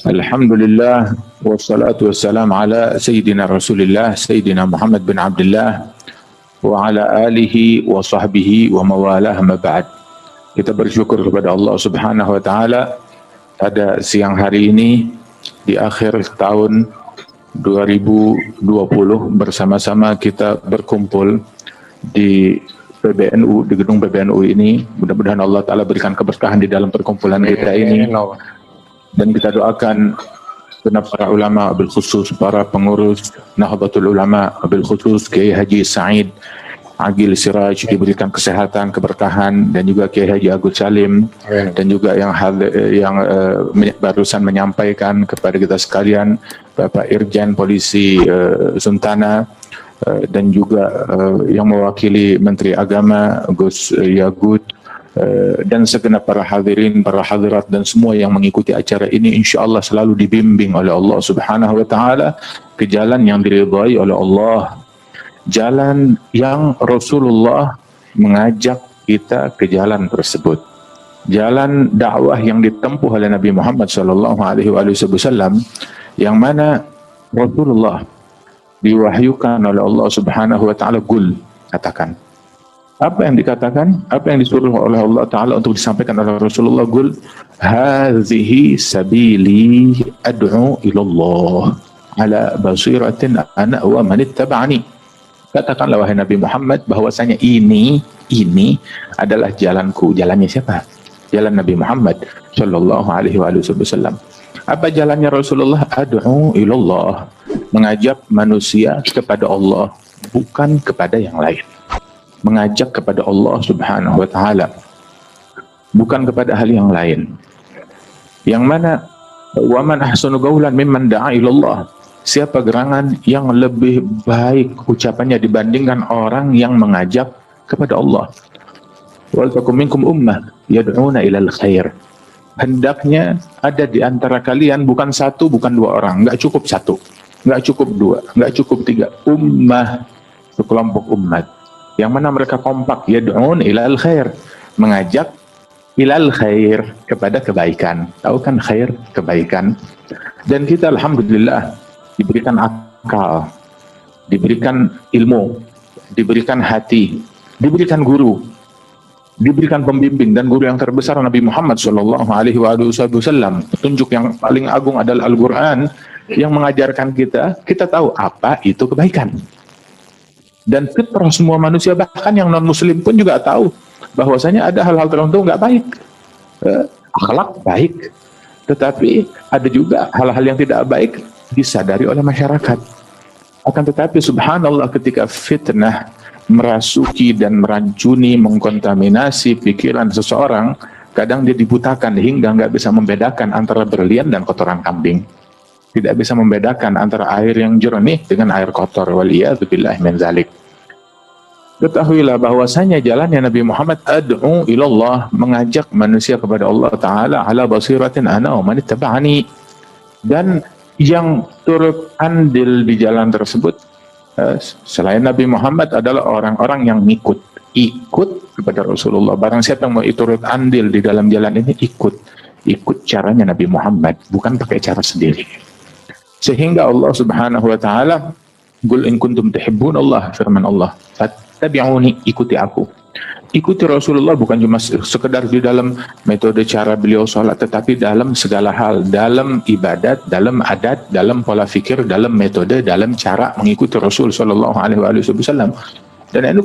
Alhamdulillah wassalatu wassalam ala Sayyidina Rasulillah Sayyidina Muhammad bin Abdullah wa ala alihi wa sahbihi wa mawalah ma ba'd. Kita bersyukur kepada Allah Subhanahu wa taala pada siang hari ini di akhir tahun 2020 bersama-sama kita berkumpul di PBNU, di gedung PBNU ini. Mudah-mudahan Allah taala berikan keberkahan di dalam perkumpulan kita ini. Dan kita doakan genap para ulama, bil khusus para pengurus Nahdlatul Ulama, bil khusus Kiai Haji Said Agil Siraj diberikan kesehatan, keberkahan, dan juga Kiai Haji Agus Salim, dan juga yang barusan menyampaikan kepada kita sekalian Bapak Irjen Polisi Suntana, dan juga yang mewakili Menteri Agama Gus Yagut, dan segenap para hadirin, para hadirat, dan semua yang mengikuti acara ini insyaallah selalu dibimbing oleh Allah Subhanahu wa taala ke jalan yang diridhai oleh Allah, jalan yang Rasulullah mengajak kita ke jalan tersebut, jalan dakwah yang ditempuh oleh Nabi Muhammad sallallahu alaihi wasallam, yang mana Rasulullah diwahyukan oleh Allah Subhanahu wa taala. Qul, katakan. Apa yang dikatakan, apa yang disuruh oleh Allah Ta'ala untuk disampaikan oleh Rasulullah? Qul hadhihi sabili ad'u ilallah ala basiratin ana wa man ittaba'ani. Katakanlah wahai Nabi Muhammad bahwasanya ini adalah jalanku. Jalannya siapa? Jalan Nabi Muhammad sallallahu alaihi wasallam. Apa jalannya Rasulullah? Ad'u ilallah, mengajak manusia kepada Allah, bukan kepada yang lain. Mengajak kepada Allah Subhanahu wa taala, bukan kepada hal yang lain. Yang mana wa man ahsanu qawlan mimman da'a ilallah, siapa gerangan yang lebih baik ucapannya dibandingkan orang yang mengajak kepada Allah. Wal takum minkum ummah yad'una ilal khair, hendaknya ada di antara kalian bukan satu, bukan dua orang, enggak cukup satu, enggak cukup dua, enggak cukup tiga, ummah, sekelompok umat yang mana mereka kompak, yad'un ilal khair, mengajak ilal khair, kepada kebaikan. Tahu kan khair, kebaikan. Dan kita alhamdulillah diberikan akal, diberikan ilmu, diberikan hati, diberikan guru, diberikan pembimbing, dan guru yang terbesar Nabi Muhammad sallallahu alaihi wasallam. Petunjuk yang paling agung adalah Al-Qur'an yang mengajarkan kita tahu apa itu kebaikan. Dan fitrah semua manusia, bahkan yang non muslim pun juga tahu bahwasanya ada hal-hal tertentu nggak baik, akhlak baik, tetapi ada juga hal-hal yang tidak baik disadari oleh masyarakat. Akan tetapi subhanallah, ketika fitnah merasuki dan meracuni, mengkontaminasi pikiran seseorang, kadang dia dibutakan hingga nggak bisa membedakan antara berlian dan kotoran kambing. Tidak bisa membedakan antara air yang jernih dengan air kotor. Waliyadzubillah min zalik. Ketahuilah bahwasanya jalannya Nabi Muhammad ad'u ilallah, mengajak manusia kepada Allah Ta'ala ala basiratin ana wa man ittaba'ani. Dan yang turut andil di jalan tersebut selain Nabi Muhammad adalah orang-orang yang ikut kepada Rasulullah. Barang siapa yang mau turut andil di dalam jalan ini, ikut caranya Nabi Muhammad, bukan pakai cara sendiri. Sehingga Allah Subhanahu wa taala, qul in kuntum tuhibbunallah, firman Allah, fattabi'uni, ikuti aku. Ikuti Rasulullah bukan cuma sekedar di dalam metode cara beliau sholat, tetapi dalam segala hal, dalam ibadat, dalam adat, dalam pola fikir, dalam metode, dalam cara mengikuti Rasul sallallahu alaihi wasallam. Dan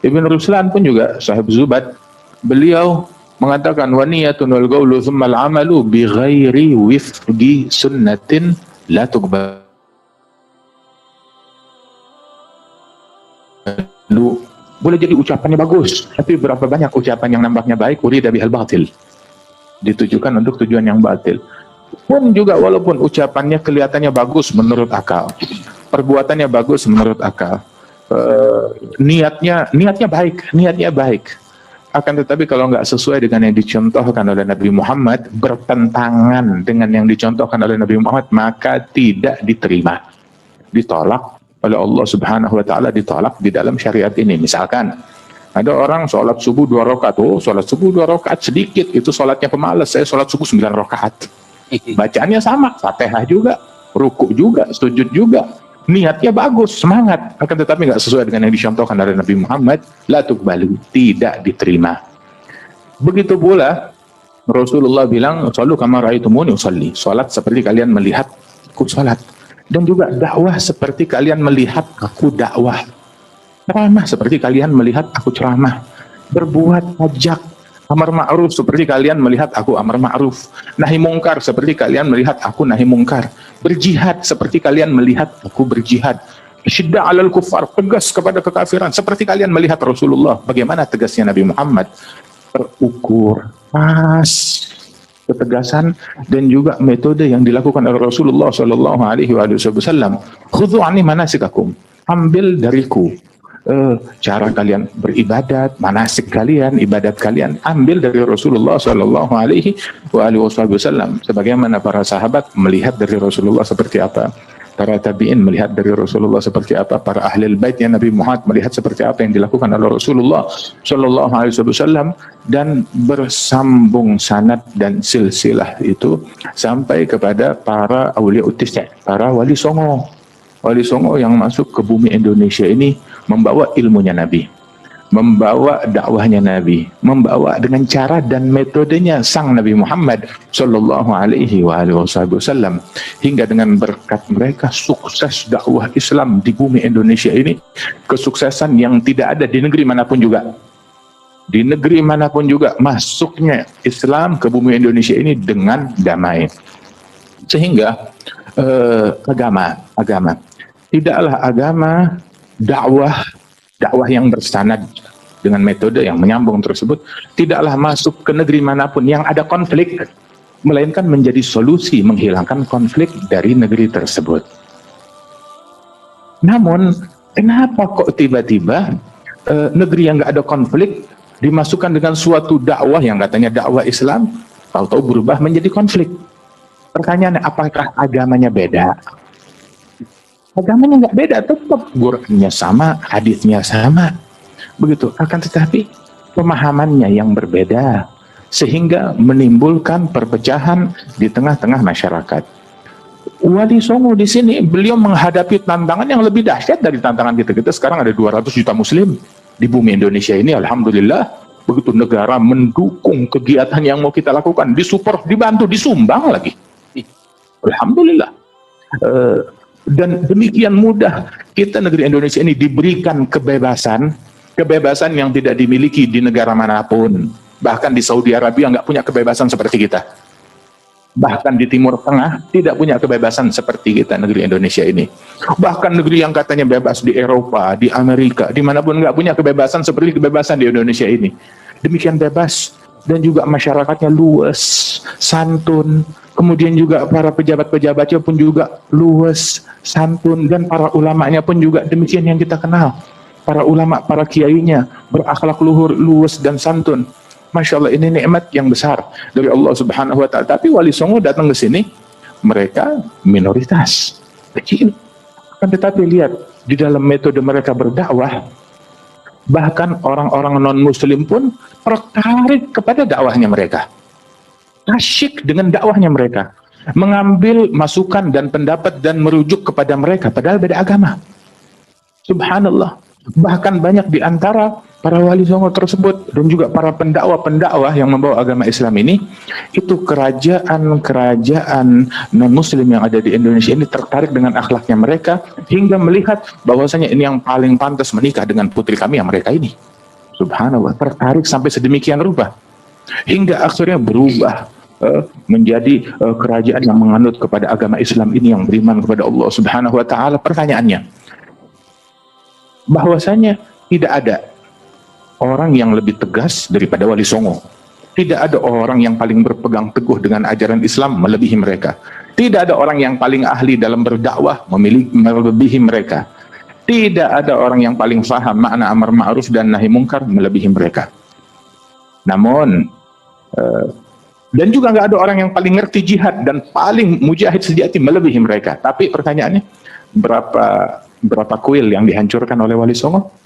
Ibn Ruslan pun juga sahib Zubat, beliau mengatakan wa niyatun wal qawlu thumma al-amalu bi ghairi wifqi sunnatin la tuqbalu. Boleh jadi ucapannya bagus, tapi berapa banyak ucapan yang nampaknya baik, urida bihal batil, ditujukan untuk tujuan yang batil. Pun juga walaupun ucapannya kelihatannya bagus menurut akal, perbuatannya bagus menurut akal, niatnya baik, akan tetapi kalau nggak sesuai dengan yang dicontohkan oleh Nabi Muhammad, bertentangan dengan yang dicontohkan oleh Nabi Muhammad, maka tidak diterima, ditolak oleh Allah Subhanahu wa taala, ditolak di dalam syariat ini. Misalkan ada orang sholat subuh 2 rakaat, sholat subuh 2 rakaat sedikit, itu sholatnya pemalas, saya sholat subuh 9 rakaat. Bacaannya sama, Fatihah juga, rukuk juga, sujud juga. Niatnya bagus, semangat. Akan tetapi nggak sesuai dengan yang dicontohkan dari Nabi Muhammad, la tuqbalu, tidak diterima. Begitu pula Rasulullah bilang, "Shallu kama ra'aitumuni usalli." Salat seperti kalian melihat aku salat. Dan juga dakwah seperti kalian melihat aku dakwah. Ceramah seperti kalian melihat aku ceramah. Berbuat ajak amar ma'ruf seperti kalian melihat aku amar ma'ruf. Nahi mungkar seperti kalian melihat aku nahi mungkar. Berjihad seperti kalian melihat aku berjihad. Syiddah 'alal kufar, tegas kepada kekafiran seperti kalian melihat Rasulullah. Bagaimana tegasnya Nabi Muhammad? Terukur, pas ketegasan dan juga metode yang dilakukan oleh Rasulullah Shallallahu Alaihi Wasallam. Khudhu anni manasikakum, ambil dariku cara kalian beribadat, manasik kalian, ibadat kalian, ambil dari Rasulullah Shallallahu Alaihi Wasallam. Sebagaimana para sahabat melihat dari Rasulullah seperti apa, para tabi'in melihat dari Rasulullah seperti apa, para ahli baitnya Nabi Muhammad melihat seperti apa yang dilakukan oleh Rasulullah Shallallahu Alaihi Wasallam, dan bersambung sanad dan silsilah itu sampai kepada para aulia utisnya, para wali songo. Wali Songo yang masuk ke bumi Indonesia ini membawa ilmunya Nabi, membawa dakwahnya Nabi, membawa dengan cara dan metodenya sang Nabi Muhammad Shallallahu Alaihi Wasallam, hingga dengan berkat mereka sukses dakwah Islam di bumi Indonesia ini, kesuksesan yang tidak ada di negeri manapun juga. Di negeri manapun juga masuknya Islam ke bumi Indonesia ini dengan damai. Sehingga agama tidaklah agama dakwah yang bersanad dengan metode yang menyambung tersebut tidaklah masuk ke negeri manapun yang ada konflik, melainkan menjadi solusi menghilangkan konflik dari negeri tersebut. Namun kenapa kok tiba-tiba negeri yang nggak ada konflik dimasukkan dengan suatu dakwah yang katanya dakwah Islam, tahu-tahu berubah menjadi konflik? Pertanyaannya, apakah agamanya beda? Agamanya nggak beda, tetap Qur'annya sama, hadisnya sama, begitu. Akan tetapi pemahamannya yang berbeda, sehingga menimbulkan perpecahan di tengah-tengah masyarakat. Wali Songo di sini, beliau menghadapi tantangan yang lebih dahsyat dari tantangan kita. Kita sekarang ada 200 juta muslim di bumi Indonesia ini, alhamdulillah. Begitu negara mendukung kegiatan yang mau kita lakukan, disupport, dibantu, disumbang lagi. Alhamdulillah. Dan demikian mudah kita negeri Indonesia ini diberikan kebebasan yang tidak dimiliki di negara manapun. Bahkan di Saudi Arabia nggak punya kebebasan seperti kita. Bahkan di Timur Tengah tidak punya kebebasan seperti kita negeri Indonesia ini. Bahkan negeri yang katanya bebas di Eropa, di Amerika, dimanapun nggak punya kebebasan seperti kebebasan di Indonesia ini. Demikian bebas, dan juga masyarakatnya luas, santun. Kemudian juga para pejabat-pejabatnya pun juga luas, santun, dan para ulamanya pun juga demikian yang kita kenal. Para ulama, para kiainya berakhlak luhur, luas, dan santun. Masya Allah, ini nikmat yang besar dari Allah Subhanahu Wa Taala. Tapi Wali Songo datang ke sini, mereka minoritas, kecil. Kan tetapi lihat di dalam metode mereka berdakwah, bahkan orang-orang non-Muslim pun tertarik kepada dakwahnya mereka. Asyik dengan dakwahnya mereka, mengambil masukan dan pendapat dan merujuk kepada mereka, padahal beda agama. Subhanallah. Bahkan banyak di antara para wali songo tersebut dan juga para pendakwah-pendakwah yang membawa agama Islam ini, itu kerajaan non-Muslim yang ada di Indonesia ini tertarik dengan akhlaknya mereka, hingga melihat bahwasanya ini yang paling pantas menikah dengan putri kami yang mereka ini. Subhanallah, tertarik sampai sedemikian rupa, hingga akhirnya berubah menjadi kerajaan yang menganut kepada agama Islam ini, yang beriman kepada Allah Subhanahu Wa Taala. Pertanyaannya, bahwasanya tidak ada orang yang lebih tegas daripada Wali Songo. Tidak ada orang yang paling berpegang teguh dengan ajaran Islam melebihi mereka. Tidak ada orang yang paling ahli dalam berdakwah melebihi mereka. Tidak ada orang yang paling faham makna amar ma'ruf dan nahi mungkar melebihi mereka. Namun dan juga nggak ada orang yang paling ngerti jihad dan paling mujahid sejati melebihi mereka. Tapi pertanyaannya, berapa kuil yang dihancurkan oleh Wali Songo?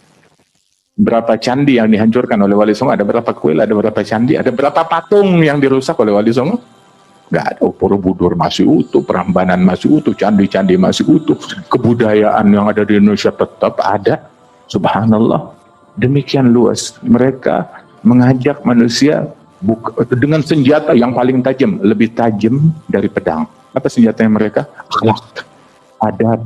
Berapa candi yang dihancurkan oleh Wali Songo? Ada berapa kuil, ada berapa candi, ada berapa patung yang dirusak oleh Wali Songo? Nggak ada. Borobudur masih utuh, Prambanan masih utuh, candi-candi masih utuh, kebudayaan yang ada di Indonesia tetap ada. Subhanallah. Demikian luas. Mereka mengajak manusia dengan senjata yang paling tajam, lebih tajam dari pedang. Apa senjatanya mereka? Akhlak, adab,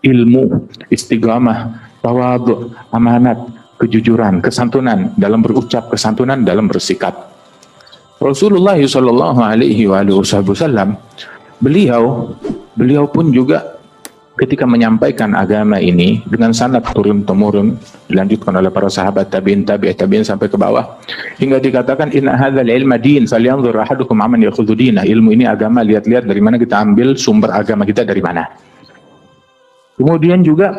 ilmu, istiqamah, tawadhu, amanat, kejujuran, kesantunan dalam berucap, kesantunan dalam bersikap. Rasulullah Shallallahu Alaihi Wasallam, beliau pun juga ketika menyampaikan agama ini dengan sanad turun temurun, dilanjutkan oleh para sahabat tabi'in sampai ke bawah, hingga dikatakan inna hadzal ilma din falyanzur ahadukum amman yakhudhu dinah. Ilmu ini agama, lihat-lihat dari mana kita ambil sumber agama kita dari mana. Kemudian juga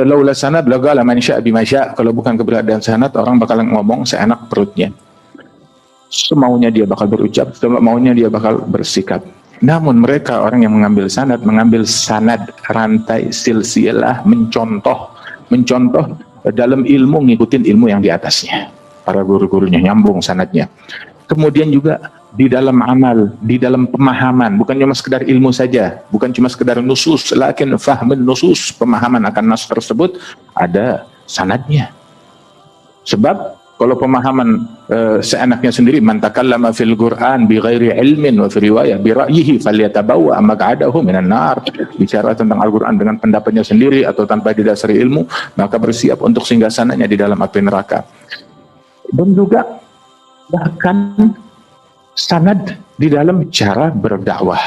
laula sanad laqala man syaa bima syaa. Kalau bukan keberadaan sanad, orang bakalan ngomong seenak perutnya. Semaunya dia bakal berucap, semaunya dia bakal bersikap. Namun mereka orang yang mengambil sanad rantai silsilah, mencontoh dalam ilmu, ngikutin ilmu yang di atasnya, para guru-gurunya, nyambung sanadnya. Kemudian juga di dalam amal, di dalam pemahaman, bukan cuma sekedar ilmu saja, bukan cuma sekedar nusus, lakin fahmun nusus, pemahaman akan nas tersebut ada sanadnya. Sebab kalau pemahaman seenaknya sendiri, man takallama fil Qur'an bi ghairi ilmin wa fi riwayah bi ra'yihi falyatabawwa maq'adahu minan nar. Bicara tentang Al-Qur'an dengan pendapatnya sendiri atau tanpa didasari ilmu, maka bersiap untuk singgasananya di dalam api neraka. Dan juga bahkan sanad di dalam cara berdakwah,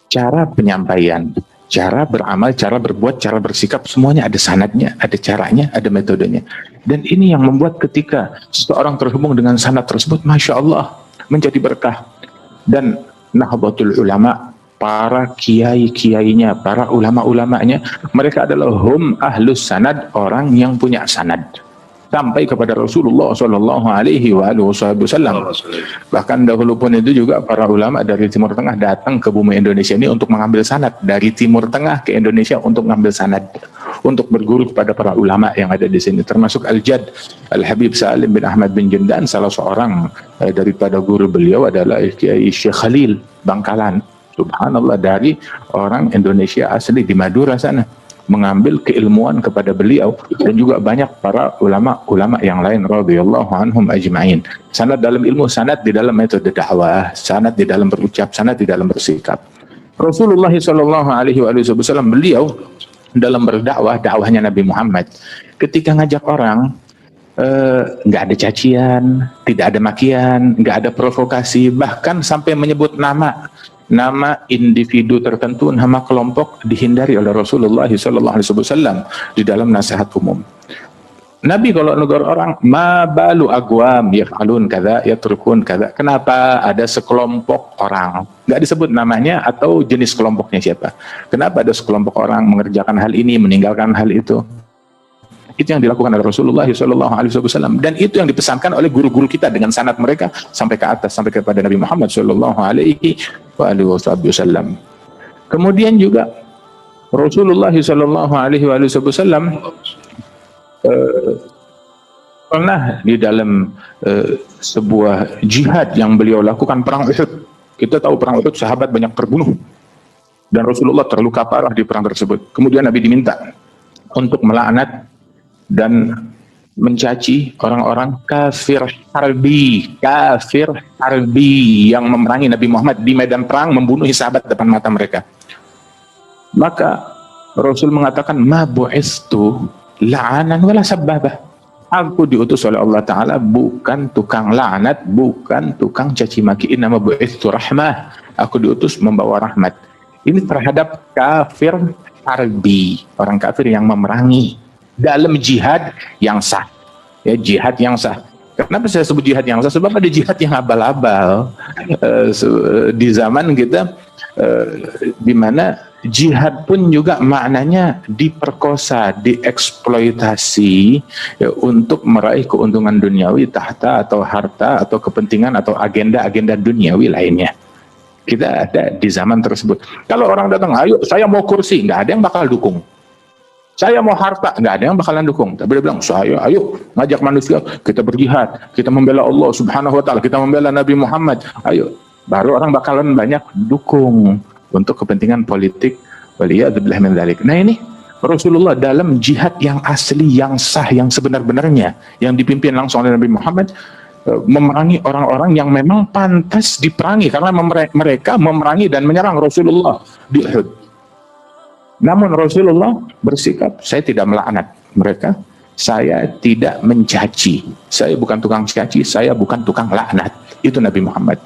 cara penyampaian, cara beramal, cara berbuat, cara bersikap, semuanya ada sanadnya, ada caranya, ada metodenya. Dan ini yang membuat ketika seseorang terhubung dengan sanad tersebut, Masya Allah, menjadi berkah. Dan Nahdlatul Ulama, para kiai-kiainya, para ulama-ulamanya, mereka adalah hum ahlus sanad, orang yang punya sanad. Sampai kepada Rasulullah Shallallahu Alaihi Wasallam. Bahkan dahulu pun itu juga para ulama dari Timur Tengah datang ke bumi Indonesia ini untuk mengambil sanad, dari Timur Tengah ke Indonesia untuk mengambil sanad, untuk berguru kepada para ulama yang ada di sini, termasuk Al-Jad Al-Habib Salim bin Ahmad bin Jundan. Salah seorang daripada guru beliau adalah Kiai Syekh Khalil Bangkalan. Subhanallah, dari orang Indonesia asli di Madura sana, mengambil keilmuan kepada beliau, dan juga banyak para ulama-ulama yang lain radhiyallahu anhum ajma'in. Sanad dalam ilmu, sanad di dalam metode dakwah, sanad di dalam berucap, sanad di dalam bersikap. Rasulullah Shallallahu Alaihi Wasallam, beliau dalam berdakwah, dakwahnya Nabi Muhammad, ketika ngajak orang, nggak ada cacian, tidak ada makian, nggak ada provokasi, bahkan sampai menyebut nama individu tertentu, nama kelompok dihindari oleh Rasulullah SAW di dalam nasihat umum. Nabi kalau negur orang, ma balu agwam yaf'alun kadza yatrukun kadza. Kenapa ada sekelompok orang, nggak disebut namanya atau jenis kelompoknya siapa. Kenapa ada sekelompok orang mengerjakan hal ini, meninggalkan hal itu. Itu yang dilakukan oleh Rasulullah SAW, dan itu yang dipesankan oleh guru-guru kita dengan sanad mereka sampai ke atas, sampai kepada Nabi Muhammad SAW. Kemudian juga Rasulullah SAW pernah di dalam sebuah jihad yang beliau lakukan, perang Uhud. Kita tahu perang Uhud sahabat banyak terbunuh dan Rasulullah terluka parah di perang tersebut. Kemudian Nabi diminta untuk melaknat dan mencaci orang-orang kafir harbi yang memerangi Nabi Muhammad di medan perang, membunuh sahabat depan mata mereka. Maka Rasul mengatakan, ma bu'istu la'anan wala sabbabah. Aku diutus oleh Allah Ta'ala bukan tukang la'anat, bukan tukang caci maki. Innama bu'istu rahmah. Aku diutus membawa rahmat. Ini terhadap kafir harbi, orang kafir yang memerangi dalam jihad yang sah, ya, jihad yang sah. Kenapa saya sebut jihad yang sah? Sebab ada jihad yang abal-abal di zaman kita, di mana jihad pun juga maknanya diperkosa, dieksploitasi, ya, untuk meraih keuntungan duniawi, tahta atau harta atau kepentingan atau agenda-agenda duniawi lainnya. Kita ada di zaman tersebut. Kalau orang datang, ayo saya mau kursi, nggak ada yang bakal dukung. Saya mau harta, nggak ada yang bakalan dukung. Tapi dia bilang, saya ayo ngajak manusia, kita berjihad, kita membela Allah Subhanahu Wa Taala, kita membela Nabi Muhammad. Ayo, baru orang bakalan banyak dukung untuk kepentingan politik. Waliyadzubillah min dzalik. Nah ini Rasulullah dalam jihad yang asli, yang sah, yang sebenar-benarnya, yang dipimpin langsung oleh Nabi Muhammad, memerangi orang-orang yang memang pantas diperangi karena mereka memerangi dan menyerang Rasulullah di Uhud. Namun Rasulullah bersikap, saya tidak melaknat mereka, saya tidak mencaci, saya bukan tukang caci, saya bukan tukang laknat. Itu Nabi Muhammad.